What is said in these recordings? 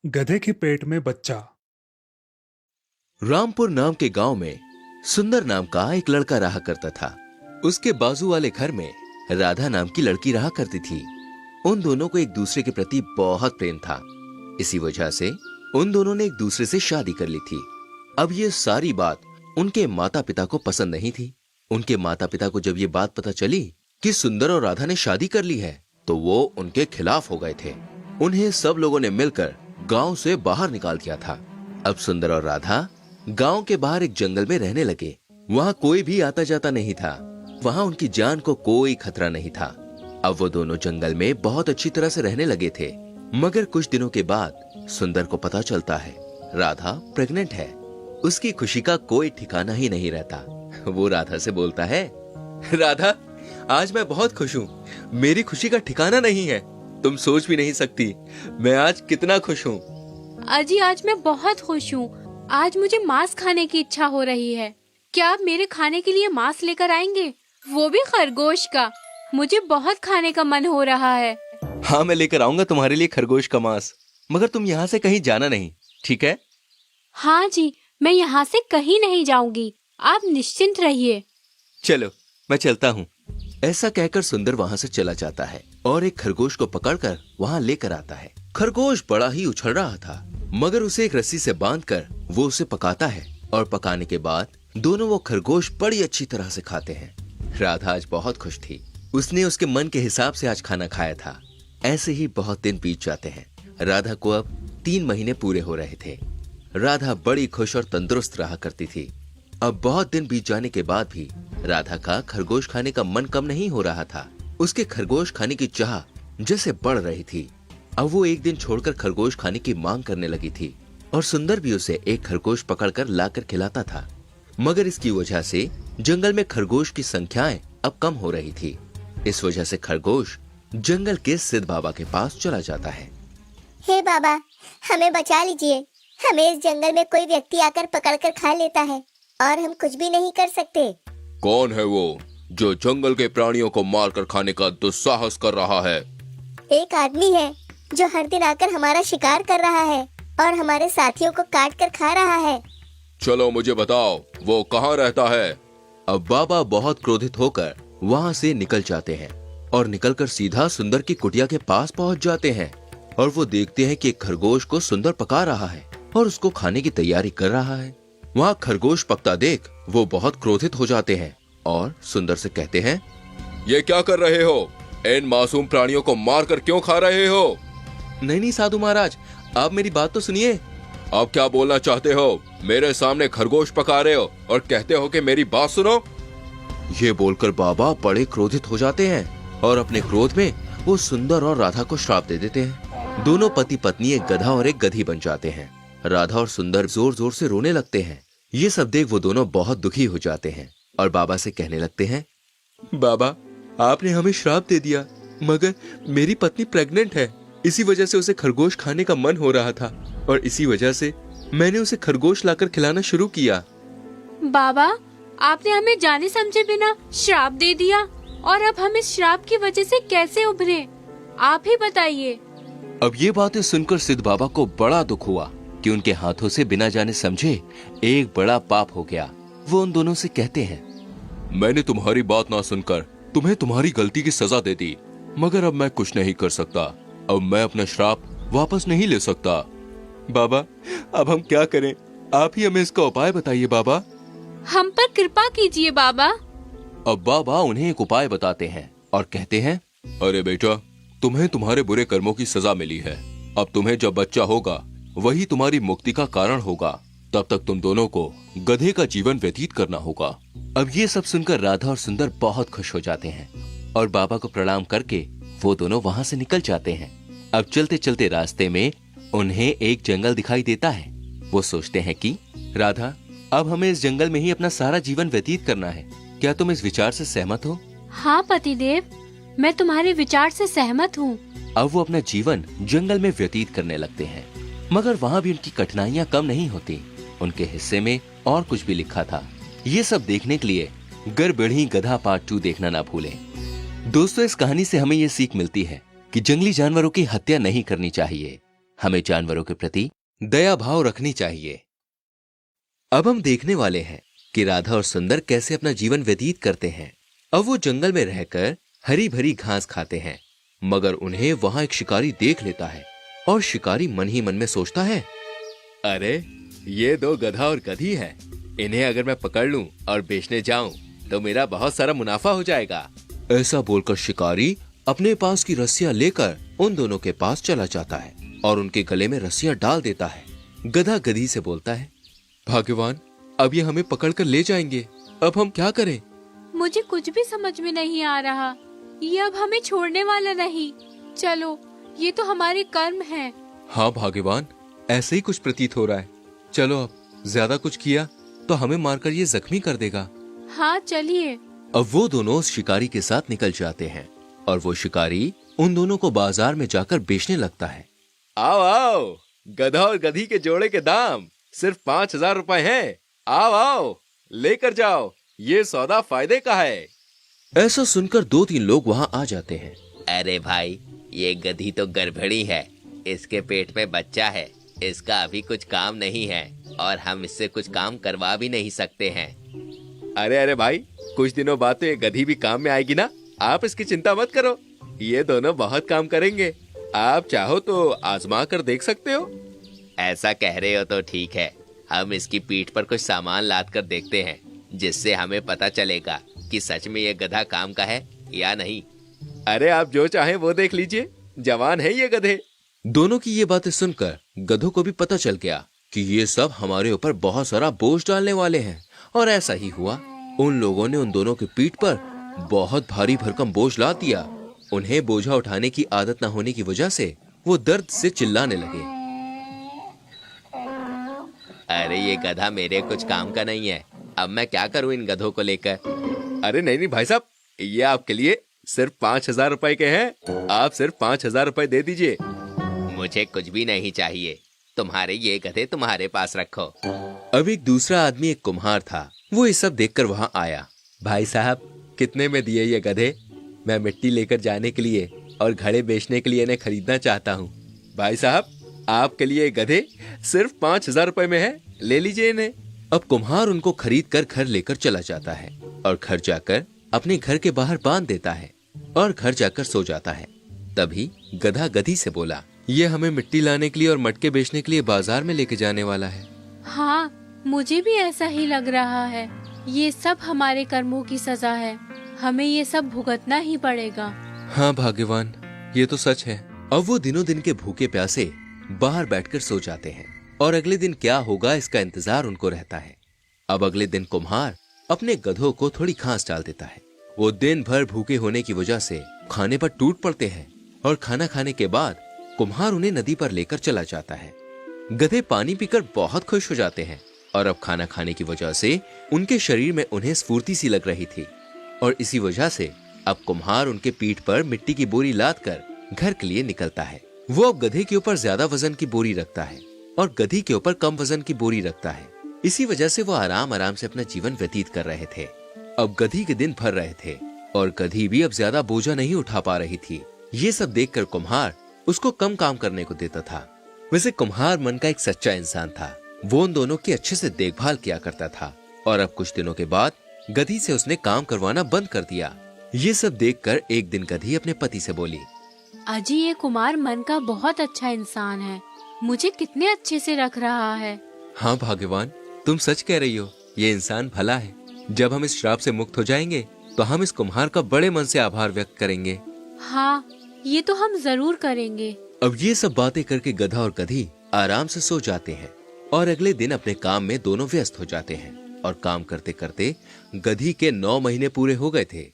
गधे के पेट में बच्चा। रामपुर नाम के गांव में सुंदर नाम का एक लड़का रहा करता था। उसके बाजू वाले घर में राधा नाम की लड़की रहा करती थी। उन दोनों को एक दूसरे के प्रति बहुत प्रेम था। इसी वजह से उन दोनों ने एक दूसरे से शादी कर ली थी। अब ये सारी बात उनके माता पिता को पसंद नहीं थी। उनके माता पिता को जब ये बात पता चली कि सुंदर और राधा ने शादी कर ली है, तो वो उनके खिलाफ हो गए थे। उन्हें सब लोगों ने मिलकर गांव से बाहर निकाल दिया था। अब सुंदर और राधा गांव के बाहर एक जंगल में रहने लगे। वहां कोई भी आता जाता नहीं था। वहां उनकी जान को कोई खतरा नहीं था। अब वो दोनों जंगल में बहुत अच्छी तरह से रहने लगे थे। मगर कुछ दिनों के बाद सुंदर को पता चलता है राधा प्रेग्नेंट है। उसकी खुशी का कोई ठिकाना ही नहीं रहता। वो राधा से बोलता है, राधा, आज मैं बहुत खुश हूँ। मेरी खुशी का ठिकाना नहीं है। तुम सोच भी नहीं सकती मैं आज कितना खुश हूँ। अजी, आज मैं बहुत खुश हूँ। आज मुझे मांस खाने की इच्छा हो रही है। क्या आप मेरे खाने के लिए मांस लेकर आएंगे? वो भी खरगोश का। मुझे बहुत खाने का मन हो रहा है। हाँ, मैं लेकर आऊंगा तुम्हारे लिए खरगोश का मांस। मगर तुम यहाँ से कहीं जाना नहीं, ठीक है? हाँ जी, मैं यहाँ से कहीं नहीं जाऊंगी। आप निश्चिंत रहिए। चलो, मैं चलता हूँ। ऐसा कहकर सुंदर वहाँ से चला जाता है और एक खरगोश को पकड़कर वहाँ लेकर आता है। खरगोश बड़ा ही उछल रहा था, मगर उसे एक रस्सी से बांधकर वो उसे पकाता है और पकाने के बाद दोनों वो खरगोश बड़ी अच्छी तरह से खाते हैं। राधा आज बहुत खुश थी। उसने उसके मन के हिसाब से आज खाना खाया था। ऐसे ही बहुत दिन बीत जाते हैं। राधा को अब 3 महीने पूरे हो रहे थे। राधा बड़ी खुश और तंदुरुस्त रहा करती थी। अब बहुत दिन बीत जाने के बाद भी राधा का खरगोश खाने का मन कम नहीं हो रहा था। उसके खरगोश खाने की चाह जैसे बढ़ रही थी। अब वो एक दिन छोड़कर खरगोश खाने की मांग करने लगी थी और सुंदर भी उसे एक खरगोश पकड़कर लाकर खिलाता था। मगर इसकी वजह से जंगल में खरगोश की संख्याएं अब कम हो रही थी। इस वजह से खरगोश जंगल के सिद्ध बाबा के पास चला जाता है। हे बाबा, हमें बचा लीजिए। हमें इस जंगल में कोई व्यक्ति आकर पकड़कर खा लेता है और हम कुछ भी नहीं कर सकते। कौन है वो जो जंगल के प्राणियों को मारकर खाने का दुस्साहस कर रहा है? एक आदमी है जो हर दिन आकर हमारा शिकार कर रहा है और हमारे साथियों को काट कर खा रहा है। चलो मुझे बताओ, वो कहाँ रहता है? अब बाबा बहुत क्रोधित होकर वहाँ से निकल जाते हैं और निकलकर सीधा सुंदर की कुटिया के पास पहुँच जाते हैं और वो देखते हैं कि एक खरगोश को सुंदर पका रहा है और उसको खाने की तैयारी कर रहा है। वहाँ खरगोश पकता देख वो बहुत क्रोधित हो जाते हैं और सुंदर से कहते हैं, ये क्या कर रहे हो? इन मासूम प्राणियों को मारकर क्यों खा रहे हो? नहीं साधु महाराज, आप मेरी बात तो सुनिए। आप क्या बोलना चाहते हो? मेरे सामने खरगोश पका रहे हो और कहते हो कि मेरी बात सुनो। ये बोलकर बाबा बड़े क्रोधित हो जाते हैं और अपने क्रोध में वो सुंदर और राधा को श्राप दे देते हैं। दोनों पति पत्नी एक गधा और एक गधी बन जाते हैं। राधा और सुंदर जोर जोर से रोने लगते हैं। ये सब देख वो दोनों बहुत दुखी हो जाते हैं और बाबा से कहने लगते हैं, बाबा, आपने हमें श्राप दे दिया, मगर मेरी पत्नी प्रेग्नेंट है। इसी वजह से उसे खरगोश खाने का मन हो रहा था और इसी वजह से मैंने उसे खरगोश लाकर खिलाना शुरू किया। बाबा, आपने हमें जाने समझे बिना श्राप दे दिया और अब हम इस श्राप की वजह से कैसे उभरे? आप ही बताइए। अब ये बातें सुनकर सिद्ध बाबा को बड़ा दुख हुआ कि उनके हाथों से बिना जाने समझे एक बड़ा पाप हो गया। वो उन दोनों से कहते हैं, मैंने तुम्हारी बात ना सुनकर तुम्हें तुम्हारी गलती की सजा दे दी, मगर अब मैं कुछ नहीं कर सकता। अब मैं अपना श्राप वापस नहीं ले सकता। बाबा, अब हम क्या करें? आप ही हमें इसका उपाय बताइए बाबा। हम पर कृपा कीजिए बाबा। अब बाबा उन्हें एक उपाय बताते हैं और कहते हैं, अरे बेटा, तुम्हें तुम्हारे बुरे कर्मों की सजा मिली है। अब तुम्हें जब बच्चा होगा वही तुम्हारी मुक्ति का कारण होगा। तब तक तुम दोनों को गधे का जीवन व्यतीत करना होगा। अब ये सब सुनकर राधा और सुंदर बहुत खुश हो जाते हैं और बाबा को प्रणाम करके वो दोनों वहाँ से निकल जाते हैं। अब चलते चलते रास्ते में उन्हें एक जंगल दिखाई देता है। वो सोचते हैं कि राधा, अब हमें इस जंगल में ही अपना सारा जीवन व्यतीत करना है। क्या तुम इस विचार से सहमत हो? हाँ पतिदेव, मैं तुम्हारे विचार से सहमत हूँ। अब वो अपना जीवन जंगल में व्यतीत करने लगते हैं, मगर वहाँ भी उनकी कठिनाइयाँ कम नहीं होती। उनके हिस्से में और कुछ भी लिखा था। ये सब देखने के लिए गड़बड़ी गधा पार्ट 2 देखना ना भूलें। दोस्तों, इस कहानी से हमें ये सीख मिलती है कि जंगली जानवरों की हत्या नहीं करनी चाहिए। हमें जानवरों के प्रति दया भाव रखनी चाहिए। अब हम देखने वाले हैं कि राधा और सुंदर कैसे अपना जीवन व्यतीत करते हैं। अब वो जंगल में रहकर हरी भरी घास खाते हैं, मगर उन्हें वहां एक शिकारी देख लेता है और शिकारी मन ही मन में सोचता है, अरे ये दो गधा और गधी हैं। इन्हें अगर मैं पकड़ लूं और बेचने जाऊं तो मेरा बहुत सारा मुनाफा हो जाएगा। ऐसा बोलकर शिकारी अपने पास की रस्सियां लेकर उन दोनों के पास चला जाता है और उनके गले में रस्सियां डाल देता है। गधा गधी से बोलता है, भाग्यवान, अब ये हमें पकड़ कर ले जाएंगे, अब हम क्या करें? मुझे कुछ भी समझ में नहीं आ रहा। ये अब हमें छोड़ने वाला नहीं। चलो, ये तो हमारे कर्म हैं। हाँ भाग्यवान, ऐसे ही कुछ प्रतीत हो रहा है। चलो, अब ज्यादा कुछ किया तो हमें मारकर ये जख्मी कर देगा। हाँ चलिए। अब वो दोनों उस शिकारी के साथ निकल जाते हैं और वो शिकारी उन दोनों को बाजार में जाकर बेचने लगता है। आओ आओ, गधा और गधी के जोड़े के दाम सिर्फ 5,000 रुपए हैं। आओ आओ, लेकर जाओ, ये सौदा फायदे का है। ऐसा सुनकर 2-3 लोग वहाँ आ जाते हैं। अरे भाई, ये गधी तो गड़बड़ी है। इसके पेट में बच्चा है, इसका अभी कुछ काम नहीं है और हम इससे कुछ काम करवा भी नहीं सकते हैं। अरे अरे भाई, कुछ दिनों बाद तो ये गधी भी काम में आएगी ना, आप इसकी चिंता मत करो। ये दोनों बहुत काम करेंगे। आप चाहो तो आजमा कर देख सकते हो। ऐसा कह रहे हो तो ठीक है, हम इसकी पीठ पर कुछ सामान लाद कर देखते हैं, जिससे हमें पता चलेगा कि सच में ये गधा काम का है या नहीं। अरे आप जो चाहें वो देख लीजिए, जवान है ये गधे। दोनों की ये बातें सुनकर गधों को भी पता चल गया कि ये सब हमारे ऊपर बहुत सारा बोझ डालने वाले हैं। और ऐसा ही हुआ। उन लोगों ने उन दोनों की पीठ पर बहुत भारी भरकम बोझ लाद दिया। उन्हें बोझा उठाने की आदत न होने की वजह से वो दर्द से चिल्लाने लगे। अरे ये गधा मेरे कुछ काम का नहीं है, अब मैं क्या करूं इन गधों को लेकर। अरे नहीं नहीं भाई साहब, ये आपके लिए सिर्फ 5,000 रुपए के हैं। आप सिर्फ 5,000 रुपए दे दीजिए। मुझे कुछ भी नहीं चाहिए, तुम्हारे ये गधे तुम्हारे पास रखो। अब एक दूसरा आदमी, एक कुम्हार था, वो ये सब देखकर वहाँ आया। भाई साहब, कितने में दिए ये गधे? मैं मिट्टी लेकर जाने के लिए और घड़े बेचने के लिए इन्हें खरीदना चाहता हूँ। भाई साहब, आपके लिए ये गधे सिर्फ 5,000 रुपए में है, ले लीजिए इन्हें। अब कुम्हार उनको खरीद कर घर लेकर चला जाता है और घर जाकर अपने घर के बाहर बांध देता है और घर जाकर सो जाता है। तभी गधा गधी से बोला, ये हमें मिट्टी लाने के लिए और मटके बेचने के लिए बाजार में लेके जाने वाला है। हाँ, मुझे भी ऐसा ही लग रहा है। ये सब हमारे कर्मों की सजा है, हमें ये सब भुगतना ही पड़ेगा। हाँ भाग्यवान, ये तो सच है। अब वो दिनों दिन के भूखे प्यासे बाहर बैठकर सो जाते हैं और अगले दिन क्या होगा इसका इंतजार उनको रहता है। अब अगले दिन कुम्हार अपने गधों को थोड़ी घास डाल देता है। वो दिन भर भूखे होने की वजह से खाने पर टूट पड़ते हैं और खाना खाने के बाद कुम्हार उन्हें नदी पर लेकर चला जाता है। गधे पानी पीकर बहुत खुश हो जाते हैं और अब खाना खाने की वजह से उनके शरीर में उन्हें स्फूर्ति सी लग रही थी और इसी वजह से अब कुम्हार उनके पीठ पर मिट्टी की बोरी लाद कर घर के लिए निकलता है। वो अब गधे के ऊपर ज्यादा वजन की बोरी रखता है और गधी के ऊपर कम वजन की बोरी रखता है। इसी वजह से वो आराम आराम से अपना जीवन व्यतीत कर रहे थे। अब गधी के दिन भर रहे थे और गधी भी अब ज्यादा बोझा नहीं उठा पा रही थी। ये सब देखकर कुम्हार उसको कम काम करने को देता था। वैसे कुम्हार मन का एक सच्चा इंसान था। वो उन दोनों की अच्छे से देखभाल किया करता था और अब कुछ दिनों के बाद गधी से उसने काम करवाना बंद कर दिया। ये सब देखकर एक दिन गधी अपने पति से बोली, अजी, ये कुमार मन का बहुत अच्छा इंसान है, मुझे कितने अच्छे से रख रहा है। हाँ भाग्यवान, तुम सच कह रही हो, ये इंसान भला है। जब हम इस श्राप से मुक्त हो जाएंगे तो हम इस कुम्हार का बड़े मन से आभार व्यक्त करेंगे। हाँ, ये तो हम जरूर करेंगे। अब ये सब बातें करके गधा और गधी आराम से सो जाते हैं और अगले दिन अपने काम में दोनों व्यस्त हो जाते हैं। और काम करते करते गधी के 9 महीने पूरे हो गए थे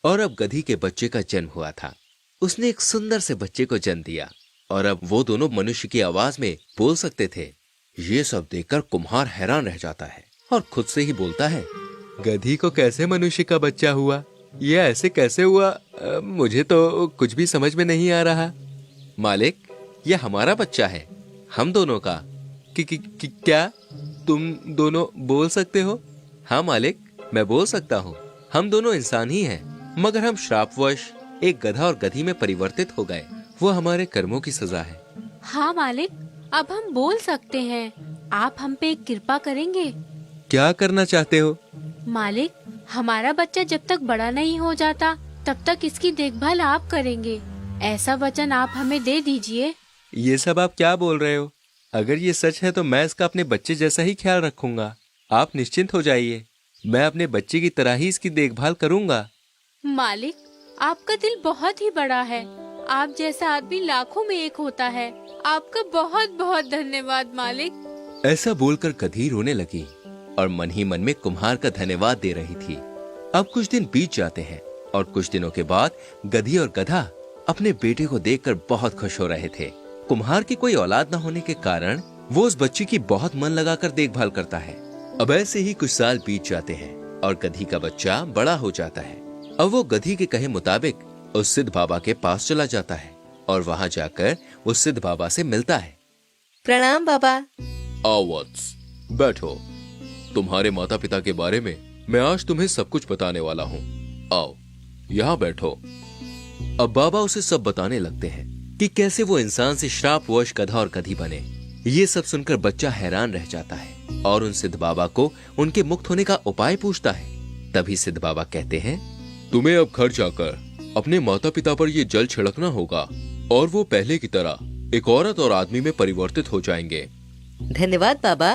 और अब गधी के बच्चे का जन्म हुआ था। उसने एक सुंदर से बच्चे को जन्म दिया और अब वो दोनों मनुष्य की आवाज में बोल सकते थे। ये सब देखकर कुम्हार हैरान रह जाता है और खुद से ही बोलता है, गधी को कैसे मनुष्य का बच्चा हुआ? ये ऐसे कैसे हुआ? मुझे तो कुछ भी समझ में नहीं आ रहा। मालिक, ये हमारा बच्चा है, हम दोनों का। क्या तुम दोनों बोल सकते हो? हाँ मालिक, मैं बोल सकता हूँ। हम दोनों इंसान ही हैं, मगर हम श्रापवश एक गधा और गधी में परिवर्तित हो गए। वो हमारे कर्मों की सजा है। हाँ मालिक, अब हम बोल सकते हैं। आप हम पे एक कृपा करेंगे? क्या करना चाहते हो? मालिक, हमारा बच्चा जब तक बड़ा नहीं हो जाता तब तक इसकी देखभाल आप करेंगे। ऐसा वचन आप हमें दे दीजिए। ये सब आप क्या बोल रहे हो? अगर ये सच है तो मैं इसका अपने बच्चे जैसा ही ख्याल रखूंगा। आप निश्चिंत हो जाइए, मैं अपने बच्चे की तरह ही इसकी देखभाल करूंगा। मालिक, आपका दिल बहुत ही बड़ा है। आप जैसा आदमी लाखों में एक होता है। आपका बहुत बहुत धन्यवाद मालिक। ऐसा बोलकर गधी रोने लगी और मन ही मन में कुम्हार का धन्यवाद दे रही थी। अब कुछ दिन बीत जाते हैं और कुछ दिनों के बाद गधी और गधा अपने बेटे को देखकर बहुत खुश हो रहे थे। कुम्हार की कोई औलाद न होने के कारण वो उस बच्चे की बहुत मन लगाकर देखभाल करता है। अब ऐसे ही कुछ साल बीत जाते हैं और गधी का बच्चा बड़ा हो जाता है। अब वो गधी के कहे मुताबिक उस सिद्ध बाबा के पास चला जाता है और वहाँ जाकर उस सिद्ध बाबा से मिलता है। प्रणाम बाबा। आओ वत्स, बैठो। तुम्हारे माता पिता के बारे में मैं आज तुम्हें सब कुछ बताने वाला हूँ। आओ यहाँ बैठो। अब बाबा उसे सब बताने लगते हैं कि कैसे वो इंसान से श्रापवश गधा और गधी बने। ये सब सुनकर बच्चा हैरान रह जाता है और उन सिद्ध बाबा को उनके मुक्त होने का उपाय पूछता है। तभी सिद्ध बाबा कहते हैं, तुम्हें अब घर जाकर अपने माता पिता पर ये जल छिड़कना होगा और वो पहले की तरह एक औरत और आदमी में परिवर्तित हो जाएंगे। धन्यवाद बाबा।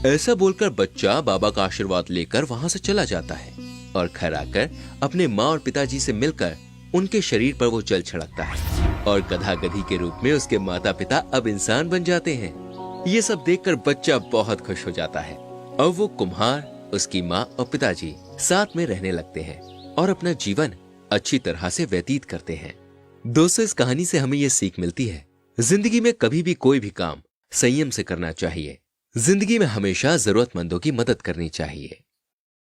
ऐसा बोलकर बच्चा बाबा का आशीर्वाद लेकर वहाँ से चला जाता है और घर आकर अपने माँ और पिताजी से मिलकर उनके शरीर पर वो जल छिड़कता है और गधा गधी के रूप में उसके माता पिता अब इंसान बन जाते हैं। ये सब देखकर बच्चा बहुत खुश हो जाता है। अब वो कुम्हार, उसकी माँ और पिताजी साथ में रहने लगते हैं और अपना जीवन अच्छी तरह से व्यतीत करते हैं। दोस्तों, इस कहानी से हमें ये सीख मिलती है, जिंदगी में कभी भी कोई भी काम संयम से करना चाहिए। जिंदगी में हमेशा जरूरतमंदों की मदद करनी चाहिए।